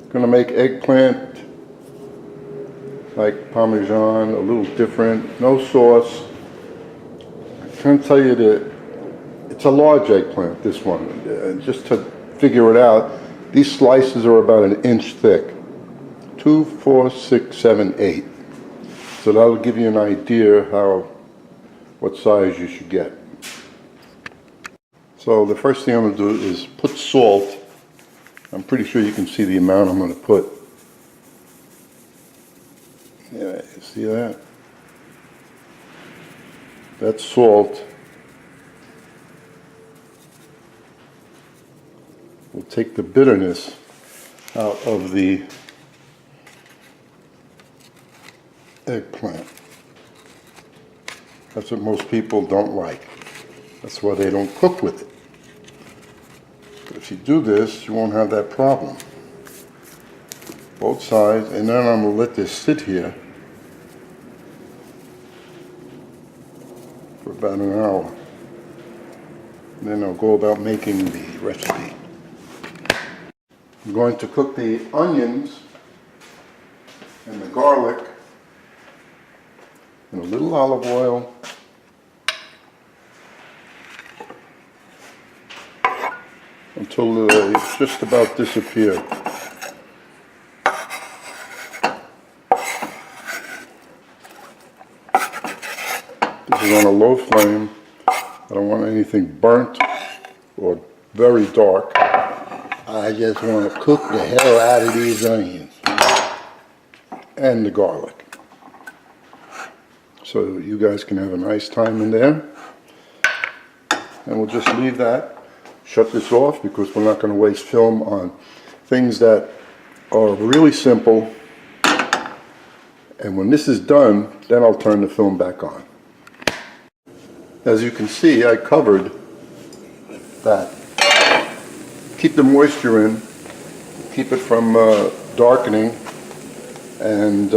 Gonna make eggplant like Parmesan, a little different, no sauce. I can't tell you that it's a large eggplant, this one. Just to figure it out, these slices are about an inch thick. 2, 4, 6, 7, 8. So that'll give you an idea what size you should get. So the first thing I'm going to do is put salt. I'm pretty sure you can see the amount I'm going to put. Yeah, you see that? That's salt. We'll take the bitterness out of the eggplant. That's what most people don't like. That's why they don't cook with it. But if you do this, you won't have that problem. Both sides, and then I'm going to let this sit here for about an hour. And then I'll go about making the recipe. I'm going to cook the onions and the garlic in a little olive oil until they just about disappear. This is on a low flame. I don't want anything burnt or very dark. I just want to cook the hell out of these onions and the garlic. So you guys can have a nice time in there. And we'll just leave that. Shut this off because we're not going to waste film on things that are really simple. And when this is done, then I'll turn the film back on. As you can see, I covered that. Keep the moisture in, keep it from darkening, and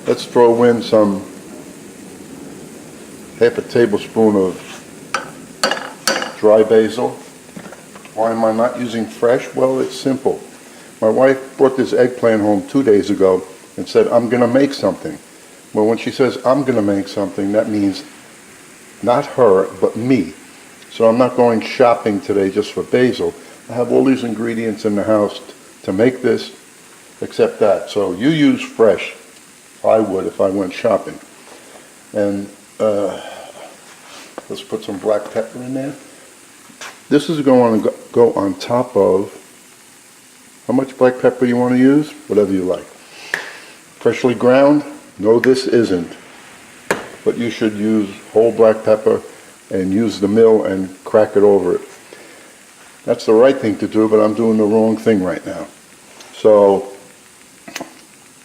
let's throw in some half a tablespoon of dry basil. Why am I not using fresh? Well, it's simple. My wife brought this eggplant home 2 days ago and said, I'm going to make something. Well, when she says, I'm going to make something, that means not her, but me. So I'm not going shopping today just for basil. I have all these ingredients in the house to make this, except that. So you use fresh. I would if I went shopping. And let's put some black pepper in there. This is going to go on top of, how much black pepper you want to use? Whatever you like. Freshly ground? No, this isn't. But you should use whole black pepper and use the mill and crack it over it. That's the right thing to do, but I'm doing the wrong thing right now. So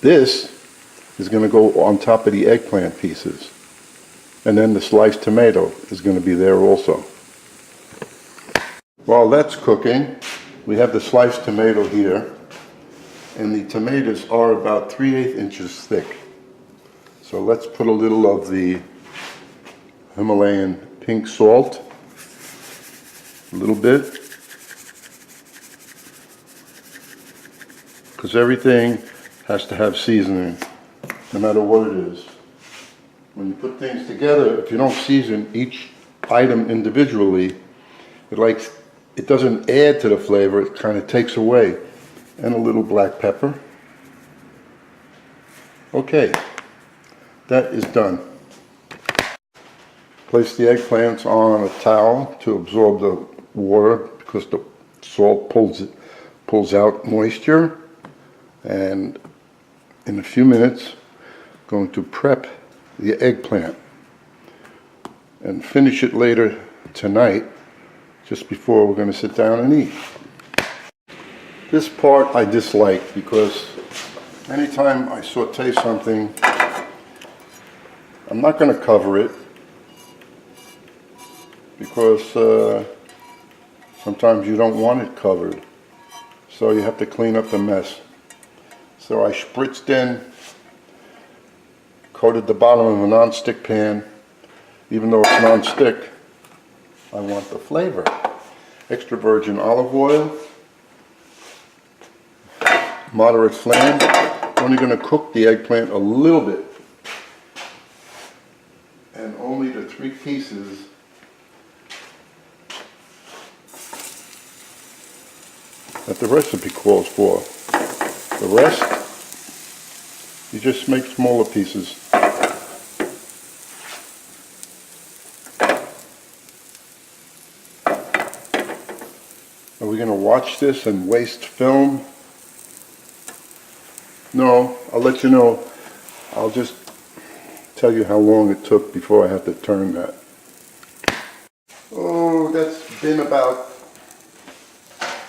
this is going to go on top of the eggplant pieces. And then the sliced tomato is going to be there also. While that's cooking, we have the sliced tomato here. And the tomatoes are about 3/8 inches thick. So let's put a little of the Himalayan pink salt, a little bit, because everything has to have seasoning, no matter what it is. When you put things together, if you don't season each item individually, it doesn't add to the flavor, it kind of takes away. And a little black pepper. Okay, that is done. Place the eggplants on a towel to absorb the water because the salt pulls out moisture. And in a few minutes, I'm going to prep the eggplant and finish it later tonight, just before we're going to sit down and eat. This part I dislike because anytime I saute something, I'm not going to cover it because sometimes you don't want it covered. So you have to clean up the mess. So I spritzed in, coated the bottom of a non-stick pan. Even though it's non-stick, I want the flavor. Extra virgin olive oil. moderate flame. Only going to cook the eggplant a little bit. And only the 3 pieces that the recipe calls for. The rest, you just make smaller pieces. Are we going to watch this and waste film? No, I'll let you know. I'll just tell you how long it took before I had to turn that. Oh, that's been about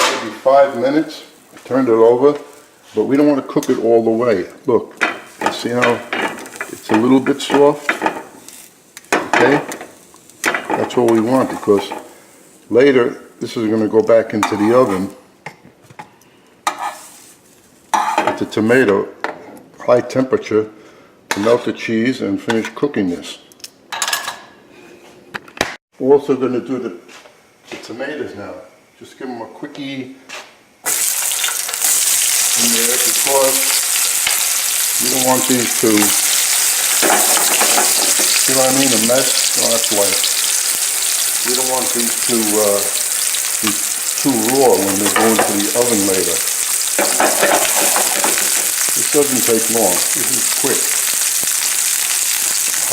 maybe 5 minutes. I turned it over, but we don't want to cook it all the way. Look, see how it's a little bit soft? Okay? That's what we want, because later this is going to go back into the oven with the tomato, high temperature, to melt the cheese and finish cooking this. We're also going to do the tomatoes now. Just give them a quickie in there, because you don't want these to, you know what I mean, a mess. Oh, that's light. You don't want these to be too raw when they go into the oven later. This doesn't take long. This is quick.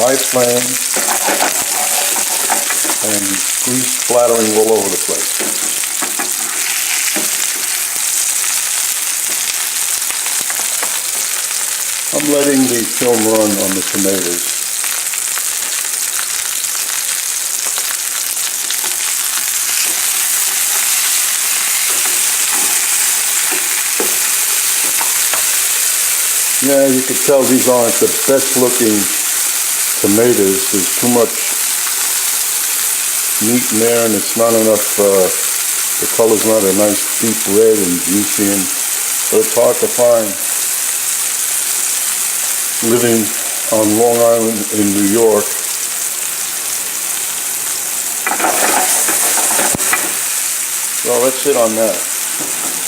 High flame and grease splattering all over the place. I'm letting the film run on the tomatoes. Yeah, you can tell these aren't the best looking tomatoes. There's too much meat in there, and it's not enough, the color's not a nice deep red and juicy, and so it's hard to find. Living on Long Island in New York, well, let's sit on that.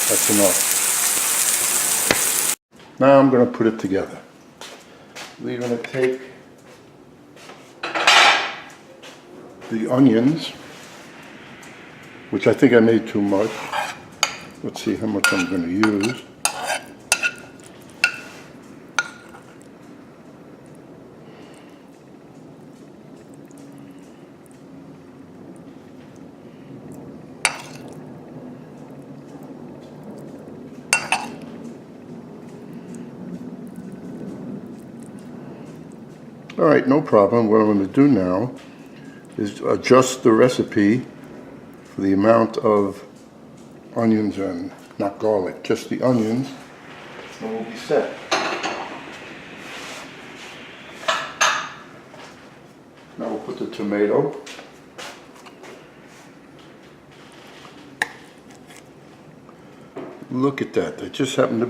That's enough. Now I'm going to put it together. We're going to take the onions, which I think I made too much. Let's see how much I'm going to use. All right, no problem. What I'm going to do now is adjust the recipe for the amount of onions, and not garlic, just the onions, and we'll be set. Now we'll put the tomato. Look at that. They just happen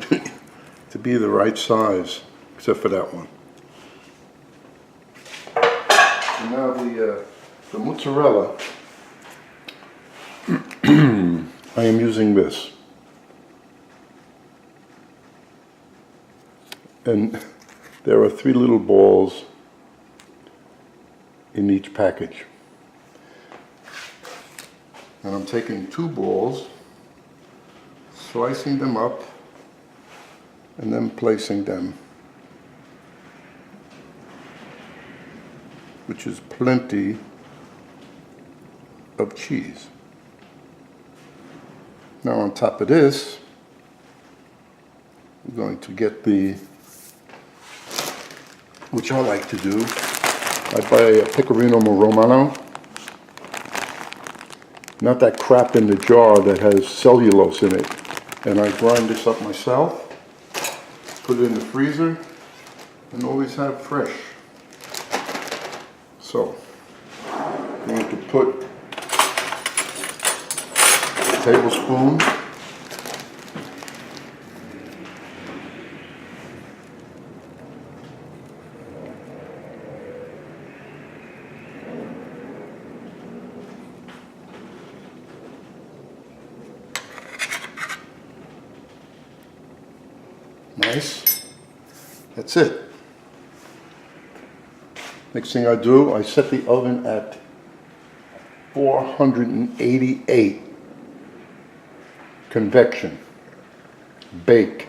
to be the right size, except for that one. And now the mozzarella, I am using this. And there are 3 little balls in each package. And I'm taking 2 balls, slicing them up, and then placing them, which is plenty of cheese. Now on top of this, we're going to get the, which I like to do, I buy a pecorino romano, not that crap in the jar that has cellulose in it, and I grind this up myself, put it in the freezer, and always have fresh. So, I'm going to put a tablespoon Nice. That's it. Next thing I do, I set the oven at 488 convection. Bake.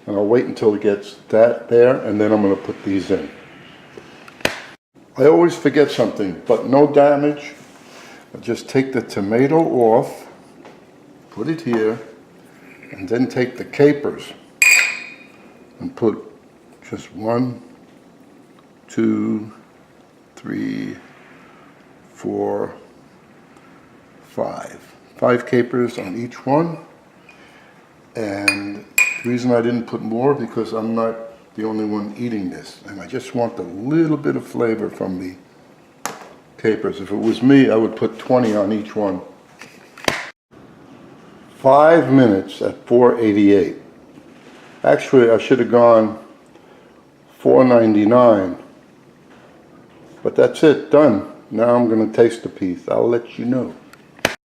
And I'll wait until it gets that there, and then I'm going to put these in. I always forget something, but no damage. I just take the tomato off, put it here, and then take the capers and put just 1, 2, 3, 4, 5. 5 capers on each one. And the reason I didn't put more because I'm not the only one eating this, and I just want a little bit of flavor from the capers. If it was me, I would put 20 on each one. 5 minutes at 488. Actually, I should have gone 499. But that's it, done. Now I'm going to taste the piece. I'll let you know.